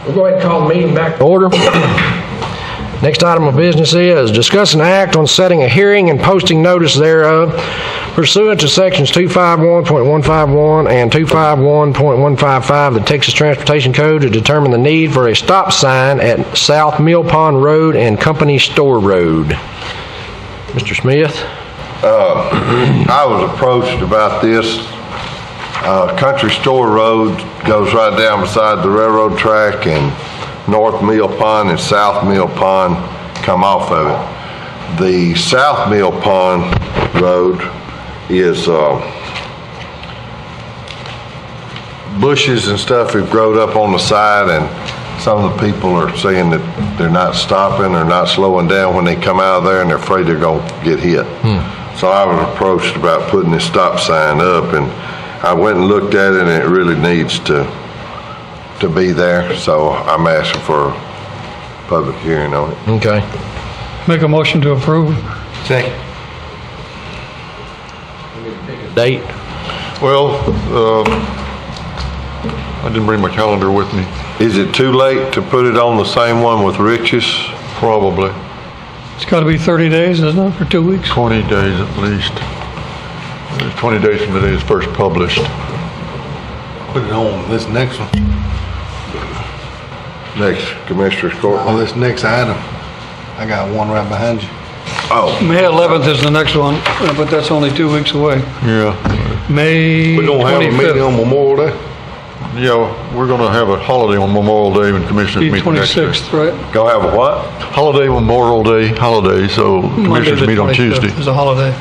We'll go ahead and call the meeting back to order. Next item of business is discuss an act on setting a hearing and posting notice thereof pursuant to sections 251.151 and 251.155 of the Texas Transportation Code to determine the need for a stop sign at South Mill Pond Road and Company Store Road. Mr. Smith? I was approached about this. Country Store Road goes right down beside the railroad track, and North Mill Pond and South Mill Pond come off of it. The South Mill Pond Road is bushes and stuff have grown up on the side, and some of the people are saying that they're not stopping or not slowing down when they come out of there, and they're afraid they're going to get hit. So I was approached about putting this stop sign up, and I went and looked at it, and it really needs to be there. So I'm asking for a public hearing on it. Okay. Make a motion to approve. Second. Date? Well, I didn't bring my calendar with me. Is it too late to put it on the same one with Rich's? Probably. It's got to be 30 days, isn't it, for 2 weeks? 20 days at least. 20 days from the day it's first published. Put it on this next one, Next Commissioner's Court. on this next item. I got one right behind you. Oh, May 11th is the next one, but that's only 2 weeks away. Yeah. May We're gonna have a meeting 25th. on Memorial Day. Yeah, we're going to have a holiday on Memorial Day when commissioners Be meet the next day. 26th, right? go have a what? Holiday, Memorial Day, holiday, so Monday commissioners the meet on 25th Tuesday. is a holiday,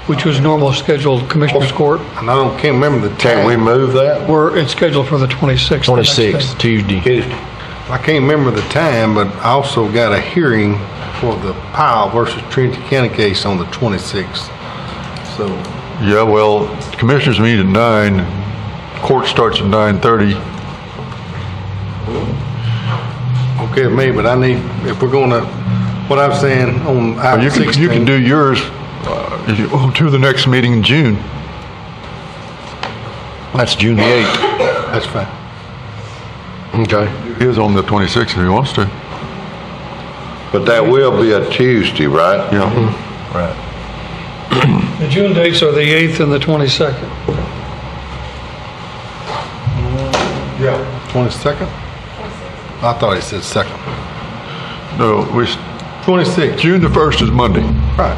which was normal scheduled Commissioners Court. And can't remember the time. Can't we move that? It's scheduled for the 26th. the next day. 26th, Tuesday. I can't remember the time, but I also got a hearing for the Powell versus Trinity County case on the 26th. So, Yeah, well, commissioners meet at 9, court starts at 9:30. okay with me, but I need, if we're gonna, what I'm saying on item You 16. can do yours to the next meeting in June. That's June the 8th. That's fine. Okay. He is on the 26th if he wants to. But that will be a Tuesday, right? Yeah. Right. The June dates are the 8th and the 22nd. Yeah. 22nd? I thought he said second. No, 26th. June the 1st is Monday. Right.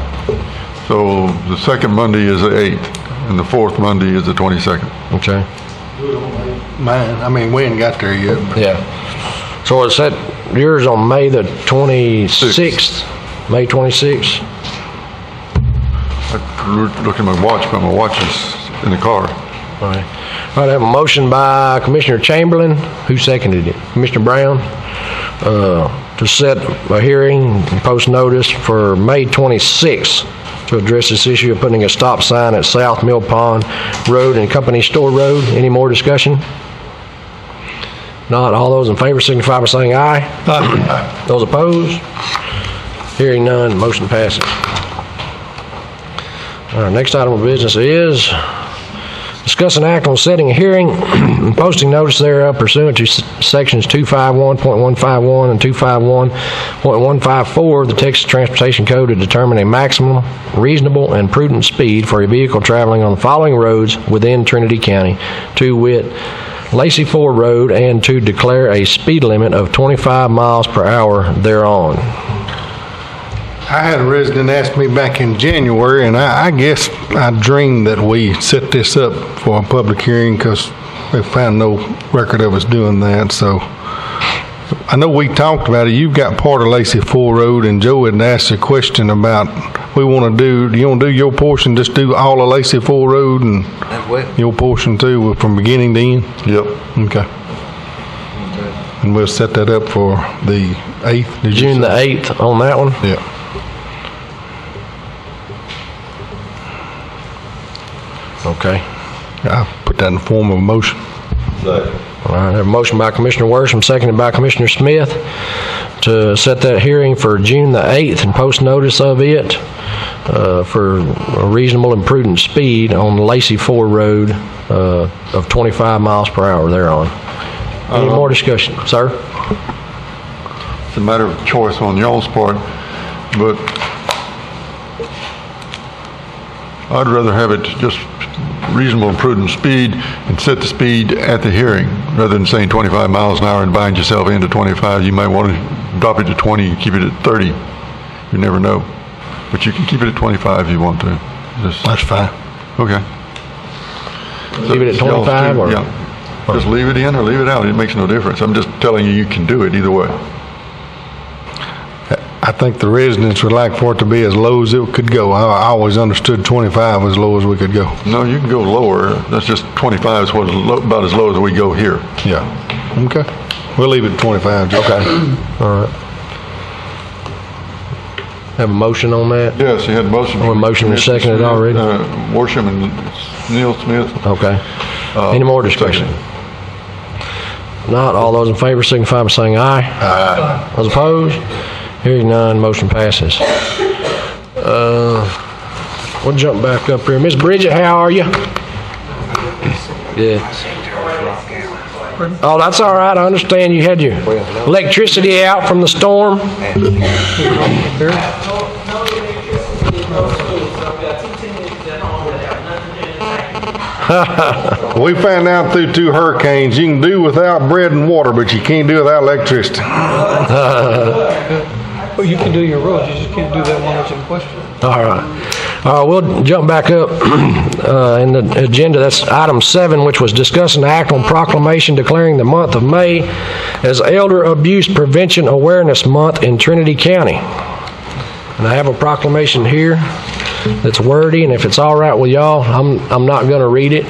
So the second Monday is the 8th, and the fourth Monday is the 22nd. Okay. We ain't got there yet. Yeah. So it's set yours on May the 26th? May 26th? I looked at my watch, but my watch is in the car. All right. All right, I have a motion by Commissioner Chamberlain. Who seconded it? Commissioner Brown? To set a hearing and post notice for May 26th to address this issue of putting a stop sign at South Mill Pond Road and Company Store Road. Any more discussion? Not. All those in favor signify by saying aye. Aye. Those opposed? Hearing none, motion passes. Our next item of business is discuss an act on setting a hearing and posting notice thereof pursuant to sections 251.151 and 251.154 of the Texas Transportation Code to determine a maximum reasonable and prudent speed for a vehicle traveling on the following roads within Trinity County, to wit, Lacey Ford Road, and to declare a speed limit of 25 miles per hour thereon. I had a resident ask me back in January, and I guess I dreamed that we set this up for a public hearing because we found no record of us doing that. So I know we talked about it. You've got part of Lacey Ford Road, and Joe had asked a question about do you want to do your portion, just do all of Lacey Ford Road and your portion too from beginning to end? Yep. Okay. And we'll set that up for the 8th. Did you June the say? 8th on that one? Yeah. Okay. I'll put that in the form of a motion. All right, I have a motion by Commissioner Worsham, seconded by Commissioner Smith to set that hearing for June the 8th and post notice of it for a reasonable and prudent speed on Lacey Ford Road of 25 miles per hour thereon. Any more discussion, sir? It's a matter of choice on y'all's part, but I'd rather have it just reasonable and prudent speed and set the speed at the hearing rather than saying 25 miles an hour and bind yourself into 25. You might want to drop it to 20 and keep it at 30. You never know. But you can keep it at 25 if you want to. That's fine. Okay. Leave it at 25 or? Yeah. Just leave it in or leave it out. It makes no difference. I'm just telling you, you can do it either way. I think the residents would like for it to be as low as it could go. I always understood 25 was as low as we could go. No, you can go lower. That's just 25 is what is about as low as we go here. Yeah. Okay. We'll leave it at 25. Joe. Okay, all right. Have a motion on that? Yes, you had a motion. Or a motion and seconded already? Worsham and Neil Smith. Okay. Any more discussion? Not, all those in favor signify by saying aye. Aye. Those opposed? Hearing none, motion passes. We'll jump back up here. Miss Bridget, how are you? Good. Oh, that's all right. I understand you had your electricity out from the storm. We found out through 2 hurricanes, you can do without bread and water, but you can't do without electricity. Well, you can do your roads, you just can't do that one that's in question. All right. We'll jump back up in the agenda. That's item 7, which was discuss and act on proclamation declaring the month of May as Elder Abuse Prevention Awareness Month in Trinity County. And I have a proclamation here that's wordy, and if it's all right with y'all, I'm not going to read it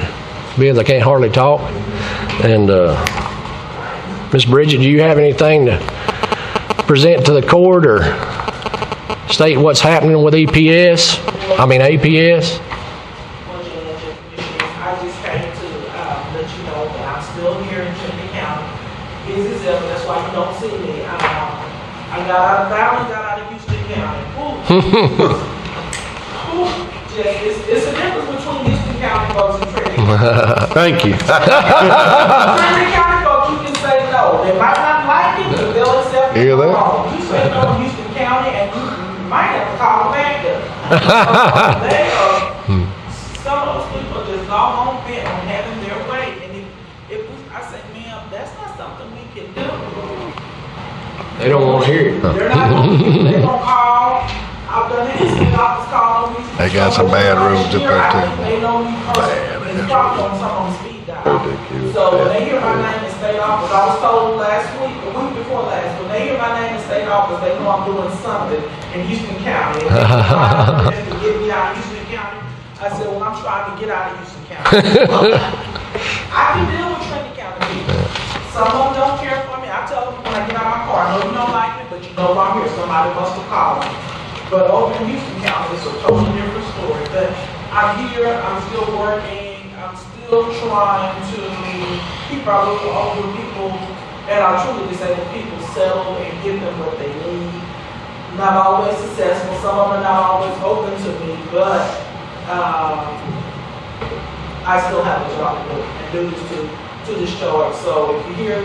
because I can't hardly talk. And Miss Bridget, do you have anything to present to the court or state what's happening with APS? Well, Judge, I just came to let you know that I'm still here in Trinity County. Busy as ever, that's why you don't see me. I got out of Valley, got out of Houston County. It's a difference between Houston County folks and Trinity County. Thank you. Trinity County folks, you can say no. They might not like it, but they'll accept it. Hear that? You say no in Houston County, and you might have to call them back there. Some of those people are just all on bent on having their way. And I say, ma'am, that's not something we can do. They don't want to hear it. They're not going to, they're going to call. I've done it, the doctors call me. They got some bad roads up there too. They know me personally, and probably on some on speed dial. So when they hear my name in state office, I was told last week, the week before last, when they hear my name in state office, they know I'm doing something in Houston County. And they're trying to get me out of Houston County. I said, well, I'm trying to get out of Houston County. I can deal with Trinity County people. Some of them don't care for me. I tell them when I get out of my car, I know you don't like me, but you know I'm here. Somebody must have called me. But over in Houston County, it's a totally different story. But I'm here, I'm still working, I'm still trying to keep our local older people and our truly disabled people settled and give them what they need. Not always successful, some of them are not always open to me, but I still have a job to do and duties to discharge. So if you hear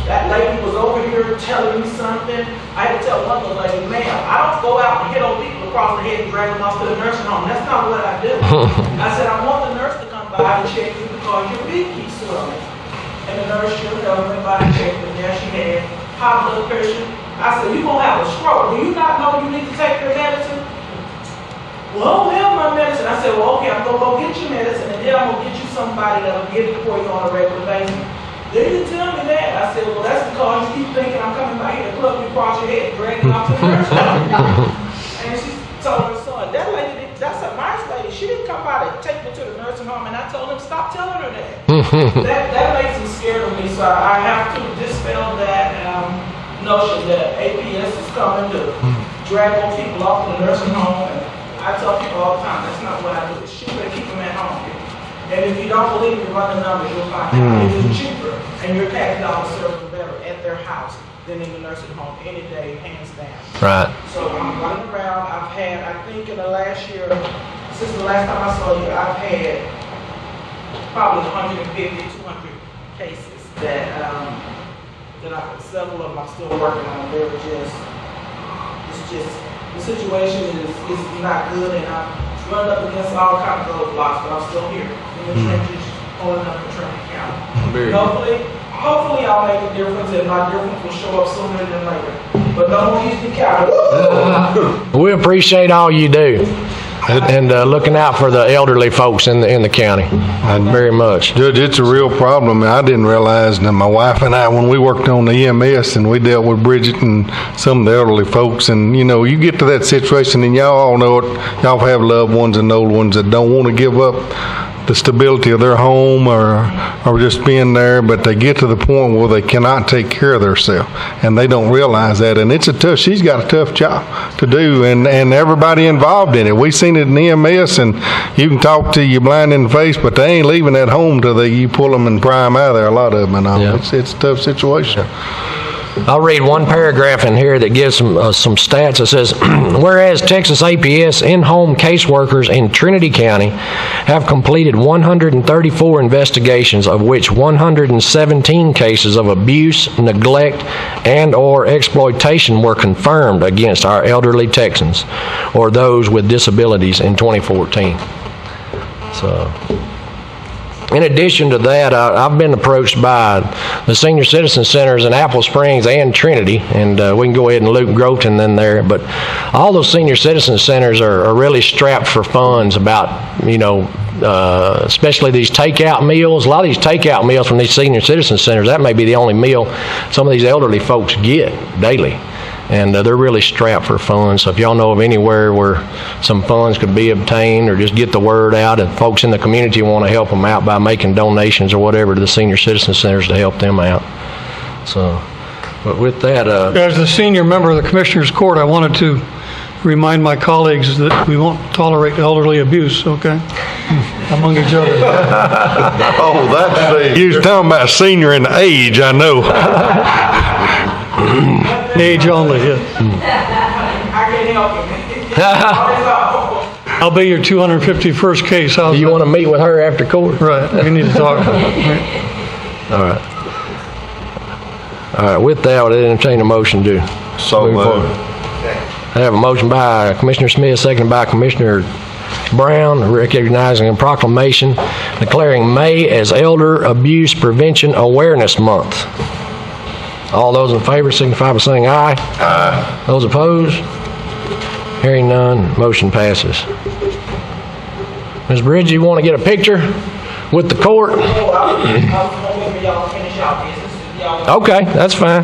that lady was over here telling me something, I had to tell one of the ladies, ma'am, I don't go out and hit old people across the head and drag them off to the nursing home. That's not what I do. I said, I want the nurse to come by and check you because your feet keep swelling. And the nurse should have went by and checked, and there she had high blood pressure. I said, you're going to have a stroke. Do you not know you need to take your medicine? Well, I don't have my medicine. I said, well, okay, I'm going to go get your medicine, and then I'm going to get you somebody that will give it for you on a regular basis. They didn't tell me that. I said, well, that's because you keep thinking I'm coming by here to plug you across your head and drag you off to the nursing home. And she told her son, that lady, that's a nice lady. She didn't come by to take me to the nursing home, and I told him, stop telling her that. that makes me scared of me, so I have to dispel that notion that APS is coming to drag old people off to the nursing home. And I tell people all the time, that's not what I do. It's cheaper to keep them at home. And if you don't believe me, run the numbers, you'll find out. It is cheaper, and your tax dollars serve them better at their house than in the nursing home any day, hands down. Right. So I'm running around. I've had, I think in the last year, since the last time I saw you, I've had probably 150, 200 cases. that, several of them I'm still working on. They're just, the situation is not good, and I'm running up against all kinds of roadblocks, but I'm still here in the trenches, holding up the Trenton County. Hopefully I'll make a difference, and my difference will show up sooner than later. But no more Houston County. We appreciate all you do, and looking out for the elderly folks in the county. Very much. Judge, it's a real problem. I didn't realize that my wife and I, when we worked on the EMS and we dealt with Bridget and some of the elderly folks, and you get to that situation, and y'all all know it. Y'all have loved ones and old ones that don't want to give up the stability of their home or just being there, but they get to the point where they cannot take care of themselves, and they don't realize that. And she's got a tough job to do, and everybody involved in it. We seen it in EMS, and you can talk to you blind in the face, but they ain't leaving that home till you pull them and pry them out of there, a lot of them. And it's a tough situation. I'll read one paragraph in here that gives some stats. It says, whereas Texas APS in-home caseworkers in Trinity County have completed 134 investigations, of which 117 cases of abuse, neglect, and or exploitation were confirmed against our elderly Texans or those with disabilities in 2014. So, in addition to that, I've been approached by the senior citizen centers in Apple Springs and Trinity, and we can go ahead and loop Groveton in there, but all those senior citizen centers are really strapped for funds about, especially these takeout meals. A lot of these takeout meals from these senior citizen centers, that may be the only meal some of these elderly folks get daily. And they're really strapped for funds. So if y'all know of anywhere where some funds could be obtained, or just get the word out, and folks in the community want to help them out by making donations or whatever to the senior citizen centers to help them out. So, but with that, as the senior member of the Commissioners Court, I wanted to remind my colleagues that we won't tolerate elderly abuse, okay, among each other. Oh, that's You was talking about senior in age, I know. Age only, yeah. I can't help it. I'll be your 251st case. do you want to meet with her after court? Right, we need to talk. All right. All right, with that, I would entertain a motion to so move forward. I have a motion by Commissioner Smith, seconded by Commissioner Brown, recognizing a proclamation declaring May as Elder Abuse Prevention Awareness Month. All those in favor signify by saying aye. Aye. Those opposed? Hearing none, motion passes. Ms. Bridges, you want to get a picture with the court? Okay, that's fine.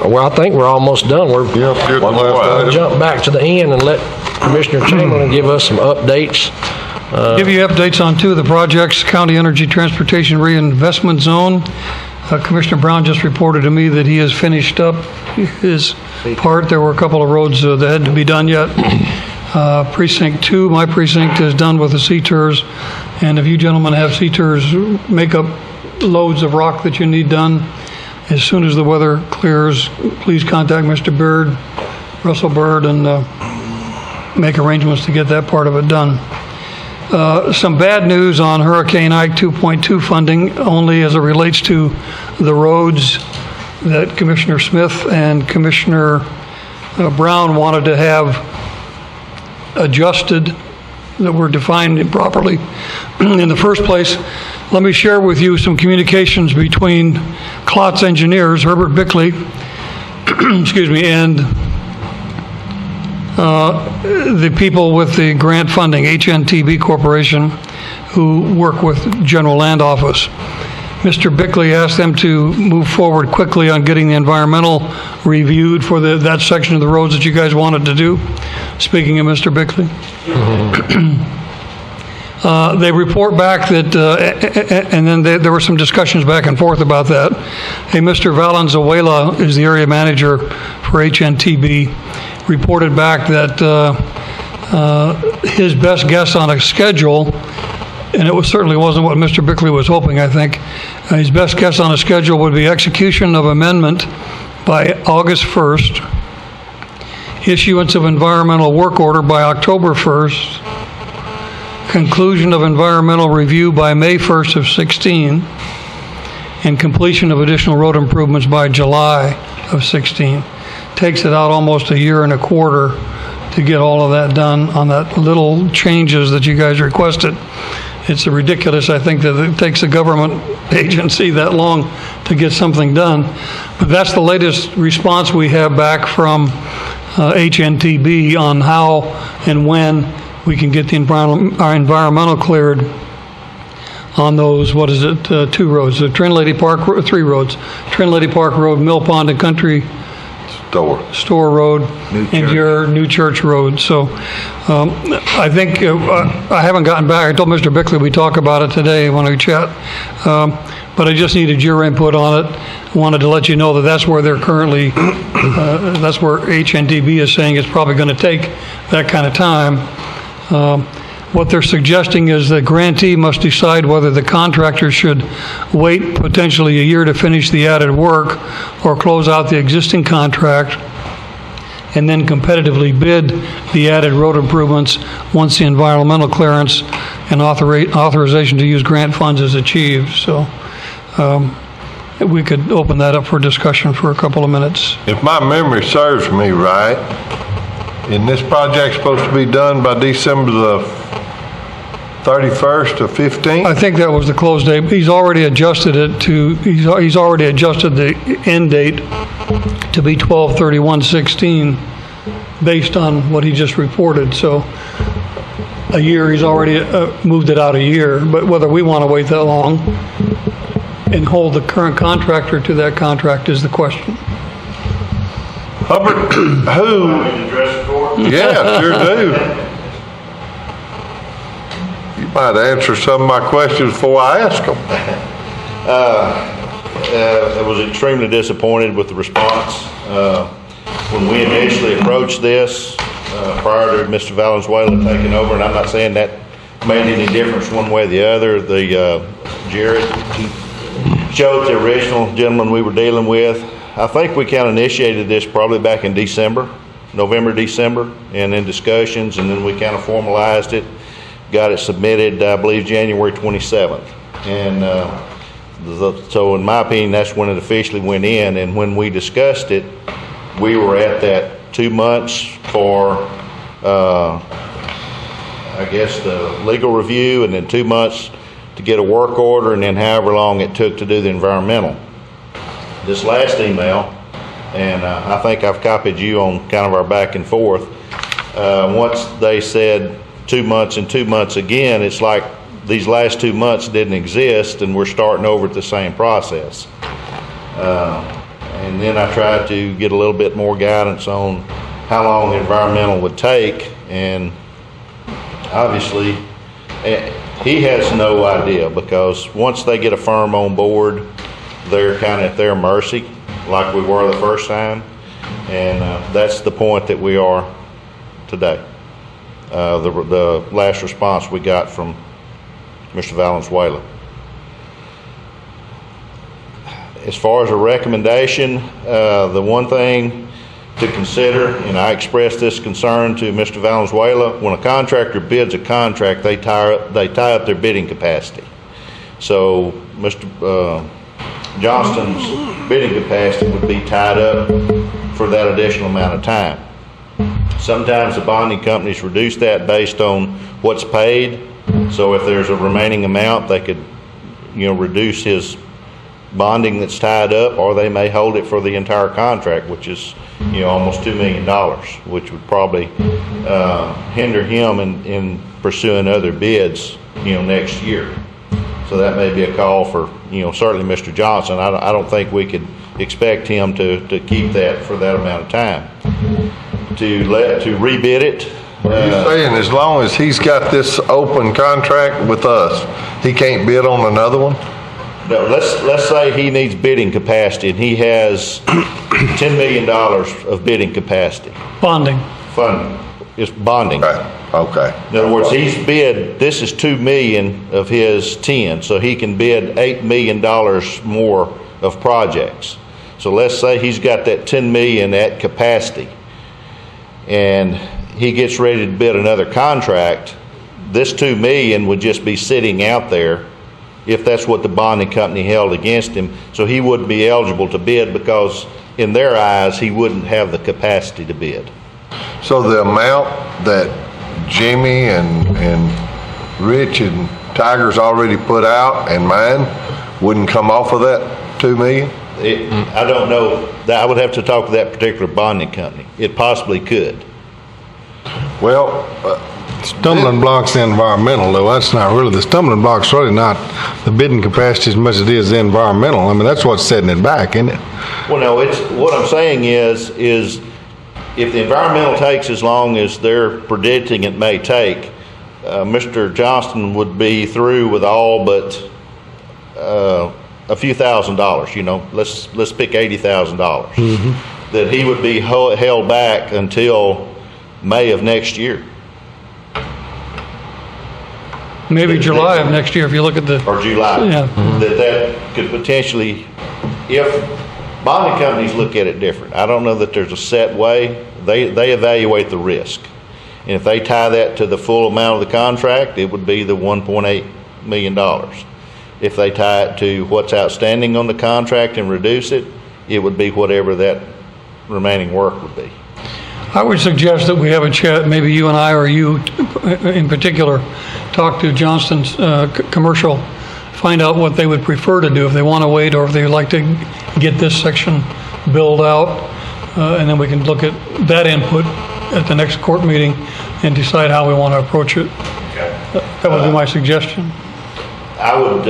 Well, I think we're almost done. We're good. jump back to the end and let Commissioner Chamberlain give us some updates. Give you updates on two of the projects, County Energy Transportation Reinvestment Zone. Commissioner Brown just reported to me that he has finished up his part. There were a couple of roads that had to be done yet. Precinct 2, my precinct, is done with the C-Tours. And if you gentlemen have C-Tours, make up loads of rock that you need done. As soon as the weather clears, please contact Mr. Byrd, Russell Byrd, and make arrangements to get that part of it done. Some bad news on Hurricane Ike 2.2 funding, only as it relates to the roads that Commissioner Smith and Commissioner Brown wanted to have adjusted, that were defined improperly in the first place. Let me share with you some communications between Klotz Engineers, Herbert Bickley, excuse me, and the people with the grant funding, HNTB Corporation, who work with General Land Office. Mr. Bickley asked them to move forward quickly on getting the environmental reviewed for that section of the roads that you guys wanted to do. Speaking of Mr. Bickley. They report back that, and then there were some discussions back and forth about that. Hey, Mr. Valenzuela is the area manager for HNTB, reported back that his best guess on a schedule, and it certainly wasn't what Mr. Bickley was hoping, I think. His best guess on a schedule would be execution of amendment by August 1st, issuance of environmental work order by October 1st, conclusion of environmental review by May 1st of 16, and completion of additional road improvements by July of 16. Takes it out almost a year and a quarter to get all of that done on that little changes that you guys requested. It's ridiculous, I think, that it takes a government agency that long to get something done. But that's the latest response we have back from HNTB on how and when we can get our environmental cleared on those, 2 roads, the Trinlady Park, 3 roads, Trinlady Park Road, Mill Pond and Country Store Road, and your New Church Road. So I think I haven't gotten back. I told Mr. Bickley we'd talk about it today when we chat, but I just needed your input on it. Wanted to let you know that that's where they're currently, that's where HNTB is saying it's probably going to take that kind of time. What they're suggesting is the grantee must decide whether the contractor should wait potentially a year to finish the added work or close out the existing contract and then competitively bid the added road improvements once the environmental clearance and authorization to use grant funds is achieved. So we could open that up for discussion for a couple of minutes. If my memory serves me right, isn't this project supposed to be done by December the 31st or 15th? I think that was the close date. He's already adjusted it to, he's already adjusted the end date to be 12/31/16 based on what he just reported. So a year, he's already moved it out a year. But whether we want to wait that long and hold the current contractor to that contract is the question. Hubbard, who? Yeah, sure do. You might answer some of my questions before I ask them. I was extremely disappointed with the response. When we initially approached this, prior to Mr. Valenzuela taking over, and I'm not saying that made any difference one way or the other, Jared showed the original gentleman we were dealing with. I think we kind of initiated this probably back in December, November, December, and in discussions, and then we kind of formalized it, got it submitted, I believe, January 27th. And so in my opinion, that's when it officially went in. And when we discussed it, we were at that 2 months for, I guess, the legal review, and then 2 months to get a work order, and then however long it took to do the environmental. This last email, and I think I've copied you on kind of our back and forth, once they said 2 months and 2 months again, it's like these last 2 months didn't exist and we're starting over at the same process. And then I tried to get a little bit more guidance on how long the environmental would take, and obviously he has no idea, because once they get a firm on board, they're kind of at their mercy, like we were the first time, and that's the point that we are today. The last response we got from Mr. Valenzuela. As far as a recommendation, the one thing to consider, and I expressed this concern to Mr. Valenzuela, when a contractor bids a contract, they tie up their bidding capacity. So Mr. Johnston's bidding capacity would be tied up for that additional amount of time. Sometimes the bonding companies reduce that based on what's paid. So if there's a remaining amount, they could, reduce his bonding that's tied up, or they may hold it for the entire contract, which is, almost $2 million, which would probably hinder him in pursuing other bids, next year. So that may be a call for, certainly Mr. Johnson. I don't think we could expect him to keep that for that amount of time. To rebid it. You're saying as long as he's got this open contract with us, he can't bid on another one? No, let's say he needs bidding capacity and he has $10 million of bidding capacity. Bonding. Funding. It's bonding. Okay. In other words, he's bid, this is $2 million of his 10, so he can bid $8 million more of projects. So let's say he's got that $10 million at capacity, and he gets ready to bid another contract. This $2 million would just be sitting out there if that's what the bonding company held against him. So he wouldn't be eligible to bid because in their eyes, he wouldn't have the capacity to bid. So the amount that Jimmy and Rich and Tiger's already put out and mine wouldn't come off of that 2 million? I don't know. I would have to talk to that particular bonding company. It possibly could. Well, Stumbling block's environmental, though. That's not really, the stumbling block's really not the bidding capacity as much as it is the environmental. I mean, that's what's setting it back, isn't it? Well, no, it's, what I'm saying is if the environmental takes as long as they're predicting it may take, Mr. Johnston would be through with all but a few $1,000s, you know, let's pick $80,000. That he would be held back until May of next year. Maybe July of next year if you look at the. Or July. Yeah. That could potentially, if bonding companies look at it different. I don't know that there's a set way. They evaluate the risk. And if they tie that to the full amount of the contract, it would be the $1.8 million. If they tie it to what's outstanding on the contract and reduce it, it would be whatever that remaining work would be. I would suggest that we have a chat, maybe you and I, or you in particular, talk to Johnston's commercial, find out what they would prefer to do, if they want to wait or if they would like to get this section billed out, and then we can look at that input at the next court meeting and decide how we want to approach it. That would be my suggestion. I would,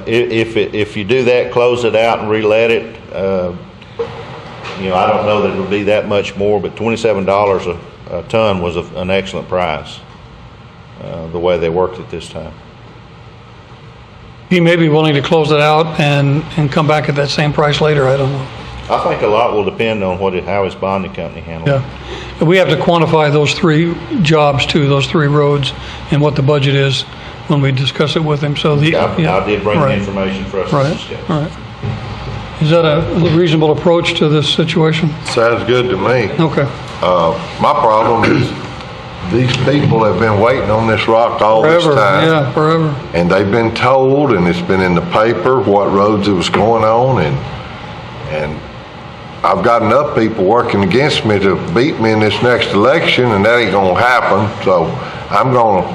if you do that, close it out and relet it. You know, I don't know that it would be that much more, but $27 a ton was an excellent price, the way they worked it this time. He may be willing to close it out and come back at that same price later, I don't know. I think a lot will depend on how his bonding company handles it. Yeah. We have to quantify those 3 jobs too, those 3 roads, and what the budget is when we discuss it with him. So I did bring the information for us to discuss. Right. Is that a reasonable approach to this situation? sounds good to me. Okay. My problem is these people have been waiting on this rock all this time. Yeah, forever. And they've been told, and it's been in the paper, what roads it was going on, and I've got enough people working against me to beat me in this next election, and that ain't gonna happen. So I'm gonna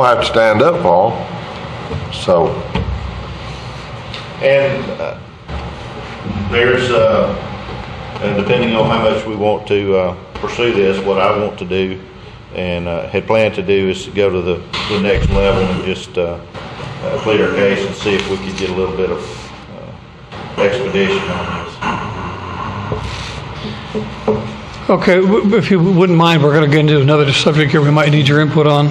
have to stand up for them. So. And there's, and depending on how much we want to pursue this, what I want to do and had planned to do is to go to the next level and just plead our case and see if we could get a little bit of expedition on this. Okay, if you wouldn't mind, we're going to get into another subject here we might need your input on.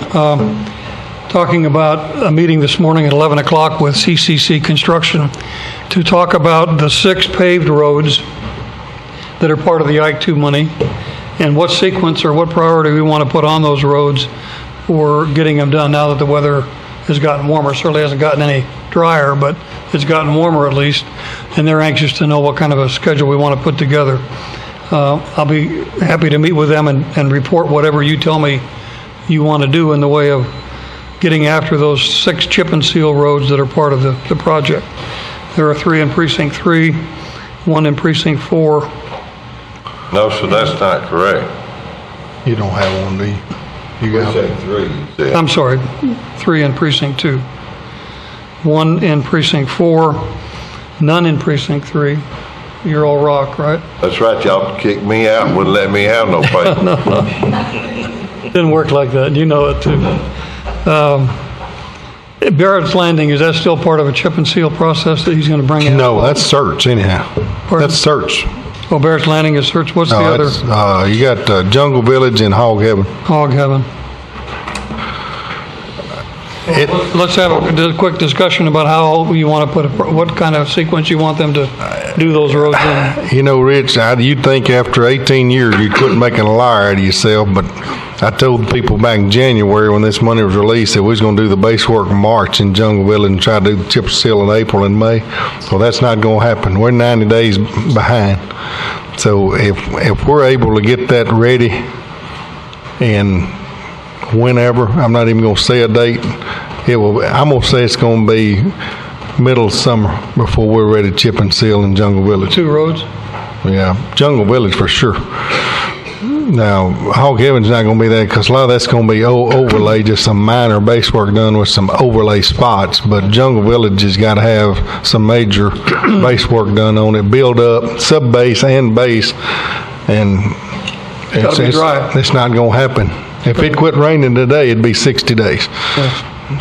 Talking about a meeting this morning at 11 o'clock with CCC Construction to talk about the 6 paved roads that are part of the IKE-2 money and what sequence or what priority we want to put on those roads for getting them done now that the weather has gotten warmer. Certainly hasn't gotten any drier, but it's gotten warmer at least, and they're anxious to know what kind of a schedule we want to put together. I'll be happy to meet with them and report whatever you tell me you want to do in the way of getting after those 6 chip and seal roads that are part of the project. There are 3 in Precinct 3, 1 in Precinct 4. No, so that's not correct. You don't have one, do you? You got Precinct 3, you said. I'm sorry, 3 in Precinct 2, 1 in Precinct 4, none in Precinct 3. You're all rock, right? That's right, y'all kicked me out and wouldn't let me have no paper. Didn't work like that, you know it too. Barrett's Landing, is that still part of a chip and seal process that he's going to bring in? No, that's search anyhow. Pardon? That's search. Oh, Barrett's Landing is search. What's the other? You got Jungle Village and Hog Heaven. Hog Heaven. Let's have a quick discussion about how you want to put what kind of sequence you want them to do those roads in. You know, Rich, you'd think after 18 years you quit making a liar out of yourself, but I told people back in January when this money was released that we was going to do the base work in March in Jungle Village and try to do the chip seal in April and May. So that's not going to happen. We're 90 days behind. So if we're able to get that ready and whenever, I'm not even going to say a date, I'm gonna say it's gonna be middle of summer before we're ready to chip and seal in Jungle Village. 2 roads? Yeah, Jungle Village for sure. Now, Hog Heaven's not gonna be there because a lot of that's gonna be overlay, just some minor base work done with some overlay spots. But Jungle Village has got to have some major base work done on it, build up, sub base and base, and Gotta be dry. it's not gonna happen. If it quit raining today, it'd be 60 days.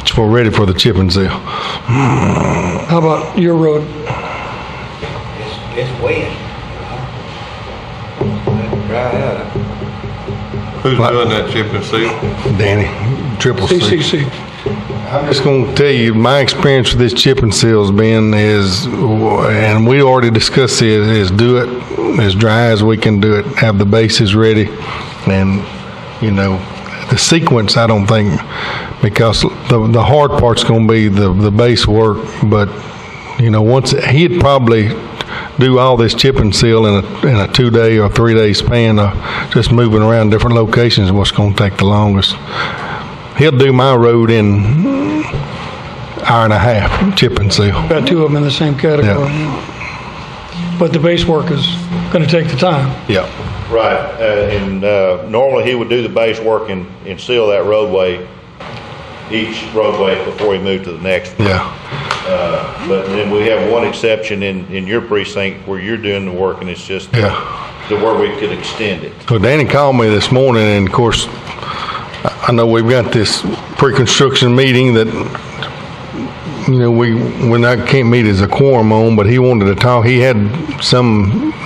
So we're ready for the chip and seal. How about your road? It's wet. Dry out. Who's doing that chip and seal? Danny, Triple C. CCC. I'm just going to tell you, my experience with this chip and seal has been and we already discussed it, is do it as dry as we can do it, have the bases ready, and, you know, the sequence, I don't think, because the hard part's going to be the base work, but, you know, once, he'd probably do all this chip and seal in a 2-day or 3-day span of just moving around different locations, what's going to take the longest. He'll do my road in hour and a half, chip and seal. Got 2 of them in the same category. But the base work is going to take the time. Yeah. Right, and normally he would do the base work and seal that roadway, each roadway before he moved to the next one. Yeah. But then we have one exception in your precinct where you're doing the work and it's just to where we could extend it. So Danny called me this morning, and of course, I know we've got this pre-construction meeting that, you know, we can't meet as a quorum on, but he wanted to talk. He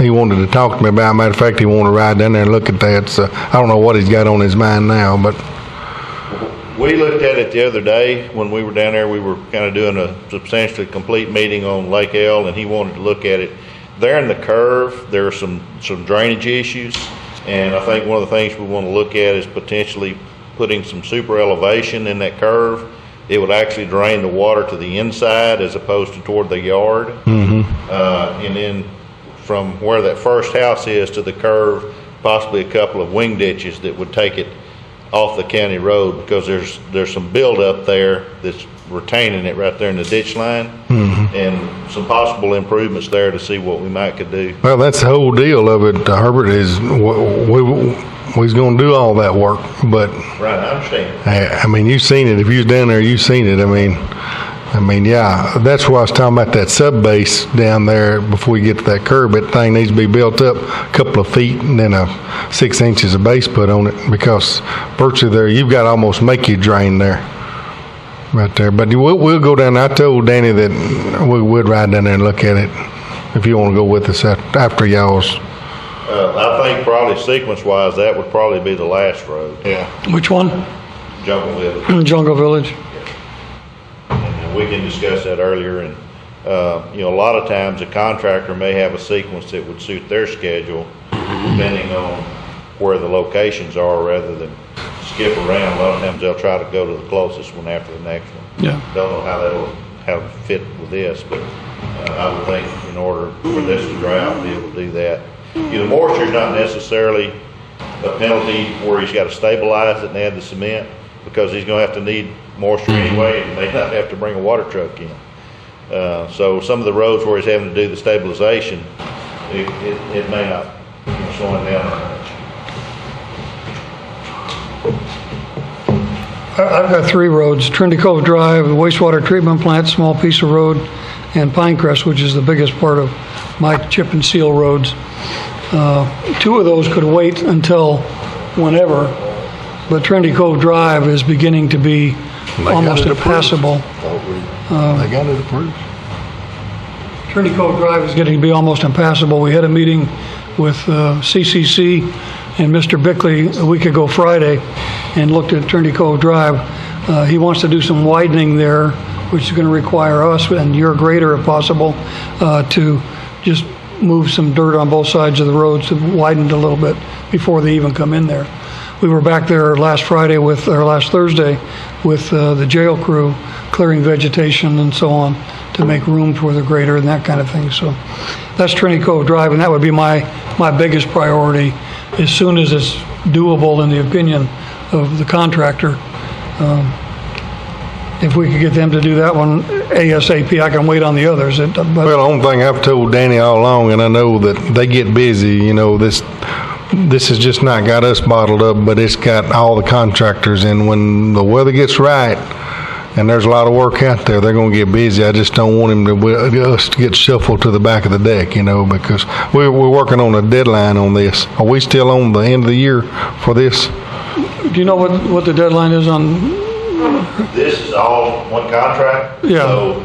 wanted to talk to me about. Matter of fact, he wanted to ride down there and look at that. So I don't know what he's got on his mind now, but. We looked at it the other day when we were down there. We were kind of doing a substantially complete meeting on Lake L, and he wanted to look at it. There in the curve, there are some drainage issues, and I think one of the things we want to look at is potentially putting some super elevation in that curve. It would actually drain the water to the inside as opposed to toward the yard. And then from where that first house is to the curve, possibly a couple of wing ditches that would take it off the county road, because there's some buildup there that's retaining it right there in the ditch line, and some possible improvements there to see what we might could do. Well, that's the whole deal of it, Herbert, is we's going to do all that work, but. Right, I understand. I mean, you've seen it. If you was down there, you've seen it. I mean, yeah, that's why I was talking about that sub base down there before you get to that curb. That thing needs to be built up a couple of feet and then 6 inches of base put on it, because virtually there, you've got to almost make you drain there, right there. But we'll go down. I told Danny that we would ride down there and look at it if you want to go with us after y'all's. I think probably sequence-wise, that would probably be the last road. Yeah. Which one? Jungle Village. Jungle Village. And we can discuss that earlier. And you know, a lot of times a contractor may have a sequence that would suit their schedule, depending on where the locations are, rather than skip around. A lot of times they'll try to go to the closest one after the next one. Yeah. Don't know how to fit with this, but I would think in order for this to dry out, be able to do that. The moisture is not necessarily a penalty where he's got to stabilize it and add the cement, because he's going to have to need moisture anyway, and may not have to bring a water truck in. So some of the roads where he's having to do the stabilization, it may not slow him down very much. I've got 3 roads: Trinity Cove Drive, the wastewater treatment plant, small piece of road, and Pinecrest, which is the biggest part of my chip and seal roads. 2 of those could wait until whenever, but Trinity Cove Drive is beginning to be almost impassable. They got it approved. Trinity Cove Drive is getting to be almost impassable. We had a meeting with CCC and Mr. Bickley a week ago Friday and looked at Trinity Cove Drive. He wants to do some widening there, which is going to require us and your grader, if possible, to just move some dirt on both sides of the road to widen it a little bit before they even come in there. We were back there last Thursday with the jail crew, clearing vegetation and so on to make room for the grader and that kind of thing. So that's Trinity Cove Drive, and that would be my biggest priority as soon as it's doable in the opinion of the contractor. if we could get them to do that one ASAP, I can wait on the others. But Well, the only thing I've told Danny all along, and I know that they get busy, you know, this has just not got us bottled up, but it's got all the contractors, and when the weather gets right, and there's a lot of work out there, they're going to get busy. I just don't want us to get shuffled to the back of the deck, you know, because we're working on a deadline on this. Are we still on the end of the year for this? do you know what the deadline is on? This is all one contract? Yeah. So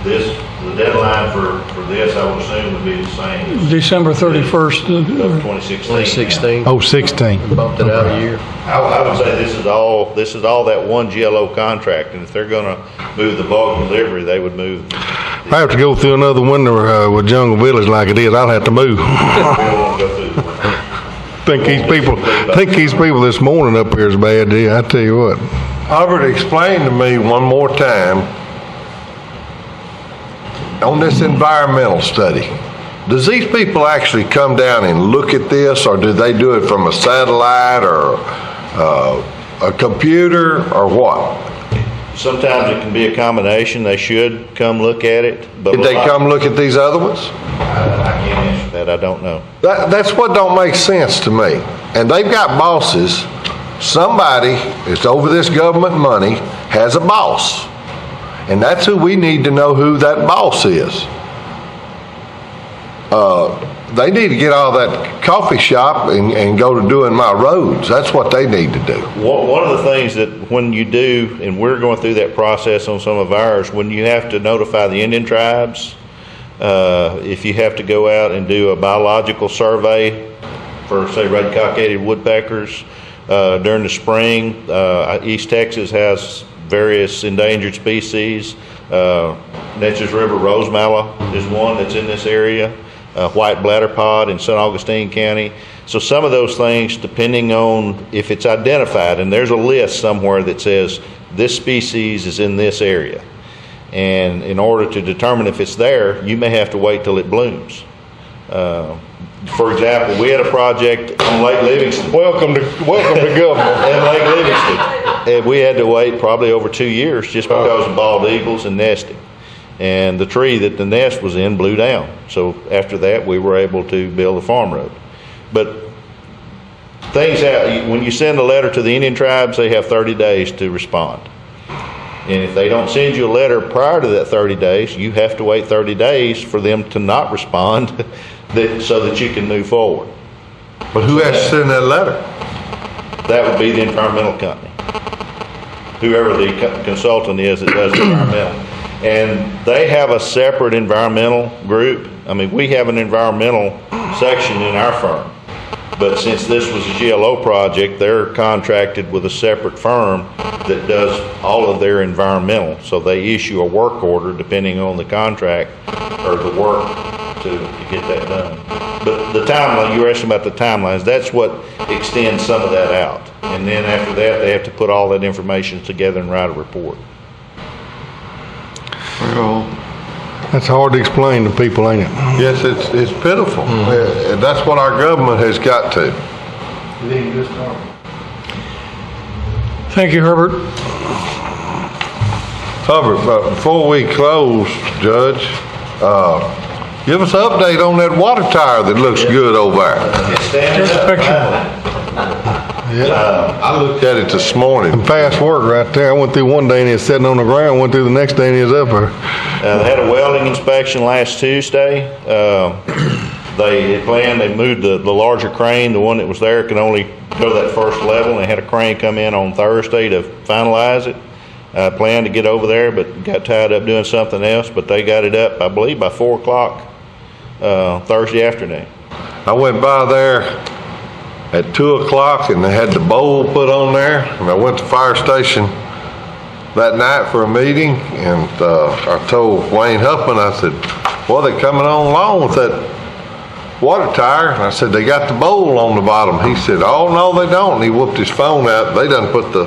the deadline for this, I would assume, would be the same as December 31st. of 2016. 2016, Oh, 16. bumped it out a year. I would say this is all that one GLO contract, and if they're gonna move the bulk delivery, they would move. If I have to go through another winter with Jungle Village like it is, I'll have to move. We don't wanna go through the think these people this morning up here is bad. Yeah, I tell you what. Albert, explain to me one more time on this environmental study. Does these people actually come down and look at this, or do they do it from a satellite or a computer or what? Sometimes it can be a combination. They should come look at it. But Did they come look at these other ones? I can't answer that. I don't know. That's what don't make sense to me. And they've got bosses. Somebody that's over this government money has a boss. And that's who we need to know who that boss is. They need to get out of that coffee shop and go to doing my roads. That's what they need to do. One of the things that when you do, and we're going through that process on some of ours, when you have to notify the Indian tribes, if you have to go out and do a biological survey for, say, red-cockaded woodpeckers during the spring, East Texas has various endangered species. Neches River rosemallow is one that's in this area. White bladderpod in St. Augustine County. So some of those things, depending on if it's identified, and there's a list somewhere that says this species is in this area. And in order to determine if it's there, you may have to wait till it blooms. For example, we had a project on Lake Livingston. Welcome to government. In Lake Livingston. And we had to wait probably over 2 years just because of bald eagles and nesting. And the tree that the nest was in blew down. So after that, we were able to build a farm road. But things happen. When you send a letter to the Indian tribes, they have 30 days to respond. And if they don't send you a letter prior to that 30 days, you have to wait 30 days for them to not respond so that you can move forward. But who has to send that letter? That would be the environmental company. Whoever the consultant is that does the environmental. And they have a separate environmental group. I mean, we have an environmental section in our firm. But since this was a GLO project, they're contracted with a separate firm that does all of their environmental. So they issue a work order depending on the contract or the work to get that done. But the timeline, you were asking about the timelines, that's what extends some of that out. And then after that, they have to put all that information together and write a report. Well, That's hard to explain to people, ain't it? yes, it's pitiful. And that's what our government has got to. Thank you, Herbert. Hubbard, but before we close, Judge, give us an update on that water tower that looks good over there. It's standing Here's a up. picture. I looked at it this morning. Fast work right there. I went through one day and it was sitting on the ground. Went through the next day and it was up there. They had a welding inspection last Tuesday. They had planned, they moved the larger crane, the one that was there could only go to that first level, and they had a crane come in on Thursday to finalize it. Planned to get over there, but got tied up doing something else, but they got it up, I believe, by 4 o'clock Thursday afternoon. I went by there at 2 o'clock and they had the bowl put on there, and I went to the fire station that night for a meeting, and I told Wayne Huffman, I said, well, they're coming on along with that water tower. And I said, they got the bowl on the bottom. He said, oh, no, they don't. And he whooped his phone out. They done put the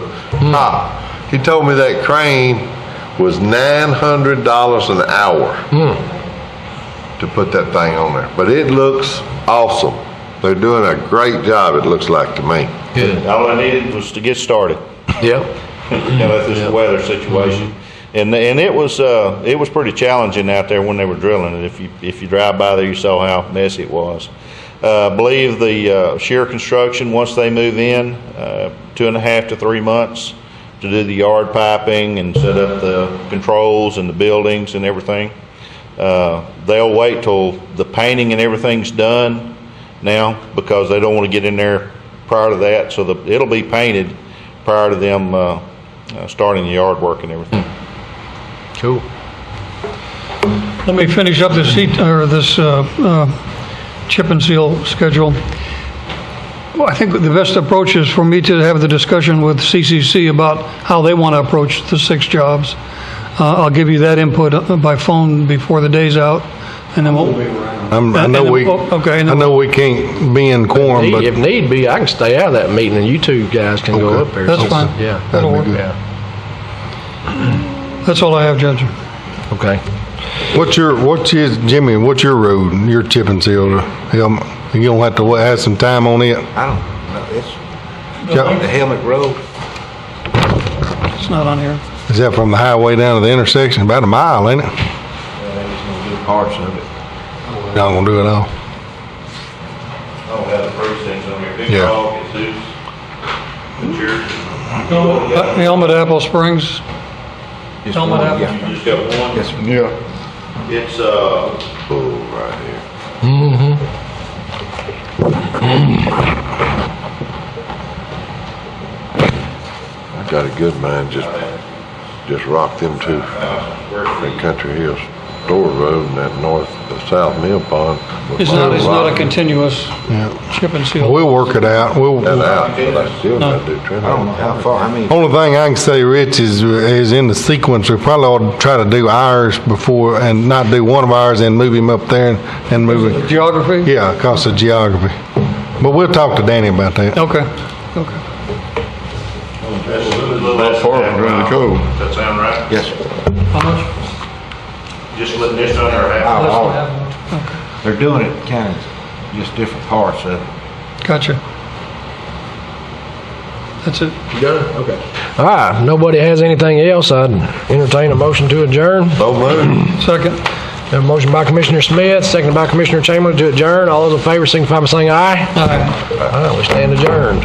top. He told me that crane was $900 an hour to put that thing on there. But it looks awesome. They're doing a great job, it looks like to me. Good. All I needed was to get started. Yep. This weather situation. And it was pretty challenging out there when they were drilling it. If you drive by there, you saw how messy it was. I believe the shear construction, once they move in, 2.5 to 3 months to do the yard piping and set up the controls and the buildings and everything. They'll wait till the painting and everything's done now because they don't want to get in there prior to that. So it'll be painted prior to them starting the yard work and everything. Cool. Let me finish up this chip and seal schedule. Well, I think the best approach is for me to have the discussion with CCC about how they want to approach the 6 jobs. I'll give you that input by phone before the day's out, and then we'll. I know we can't be in quorum, but If need be, I can stay out of that meeting and you two guys can go up there. That's fine. Yeah. That'll work. Yeah. That's all I have, Judge. Okay. what's your road, your chip and seal? You don't have to have some time on it? I don't know, it's Yeah. the Helmet Road. It's not on here. Is that from the highway down to the intersection? About a mile, ain't it? Maybe it's gonna do parts of it. Not gonna do it all. Oh, we have the precincts on here. Big Yeah. Rock, Jesus, the church. Helmet Apple Springs. Just Helmet one, Apple. yeah. You just got one? Yes, sir. Yeah. It's, Bull right here. I got a good man, just rocked them two in Country Hills Store Road and that south mill pond. It's not a continuous chip and seal. We'll work it out. That out, but I still gotta do trim. I don't know how far, I mean, Only thing I can say, Rich, is in the sequence, we probably ought to try to do ours before, and not do one of ours and move him up there and move it. Geography? Yeah, because of geography. But we'll talk to Danny about that. Okay. that's a little less far than from the half code. mile. Does that sound right? yes, sir. How much? Just letting this under half. Oh, Less than oh. half. Okay. They're doing it kind of, just different parts of it. Gotcha. That's it. You done? Okay. All right. Nobody has anything else. I'd entertain a motion to adjourn. So moved. Second. Have a motion by Commissioner Smith, seconded by Commissioner Chamberlain to adjourn. All those in favor signify by saying aye. Aye. All right, we stand adjourned.